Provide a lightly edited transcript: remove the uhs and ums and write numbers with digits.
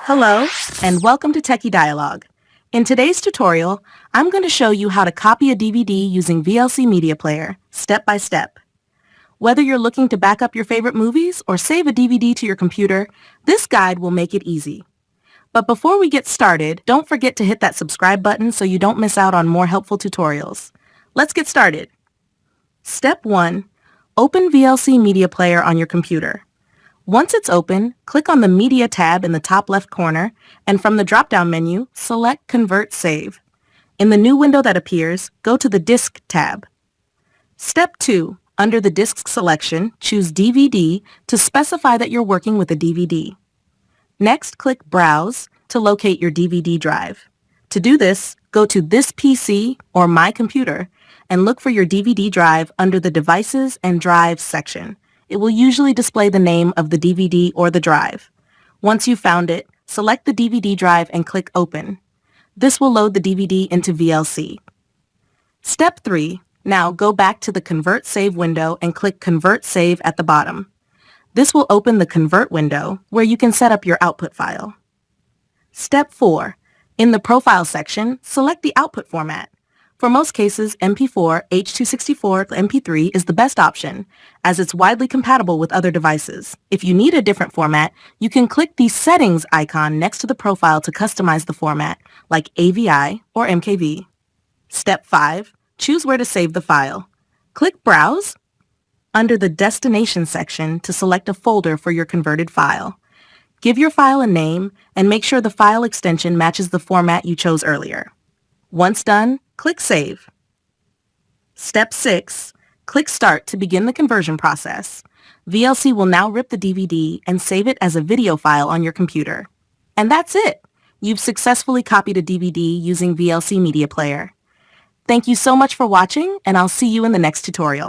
Hello, and welcome to Techie Dialogue. In today's tutorial, I'm going to show you how to copy a DVD using VLC Media Player, step by step. Whether you're looking to back up your favorite movies or save a DVD to your computer, this guide will make it easy. But before we get started, don't forget to hit that subscribe button so you don't miss out on more helpful tutorials. Let's get started. Step 1. Open VLC Media Player on your computer. Once it's open, click on the Media tab in the top left corner, and from the drop-down menu, select Convert Save. In the new window that appears, go to the Disk tab. Step 2. Under the Disk selection, choose DVD to specify that you're working with a DVD. Next, click Browse to locate your DVD drive. To do this, go to This PC or My Computer and look for your DVD drive under the Devices and Drives section. It will usually display the name of the DVD or the drive. Once you've found it, select the DVD drive and click Open. This will load the DVD into VLC. Step 3. Now go back to the Convert Save window and click Convert Save at the bottom. This will open the Convert window where you can set up your output file. Step 4. In the Profile section, select the output format. For most cases, MP4, H.264, MP3 is the best option, as it's widely compatible with other devices. If you need a different format, you can click the Settings icon next to the profile to customize the format, like AVI or MKV. Step 5. Choose where to save the file. Click Browse under the Destination section to select a folder for your converted file. Give your file a name and make sure the file extension matches the format you chose earlier. Once done, click Save. Step 6. Click Start to begin the conversion process. VLC will now rip the DVD and save it as a video file on your computer. And that's it! You've successfully copied a DVD using VLC Media Player. Thank you so much for watching, and I'll see you in the next tutorial.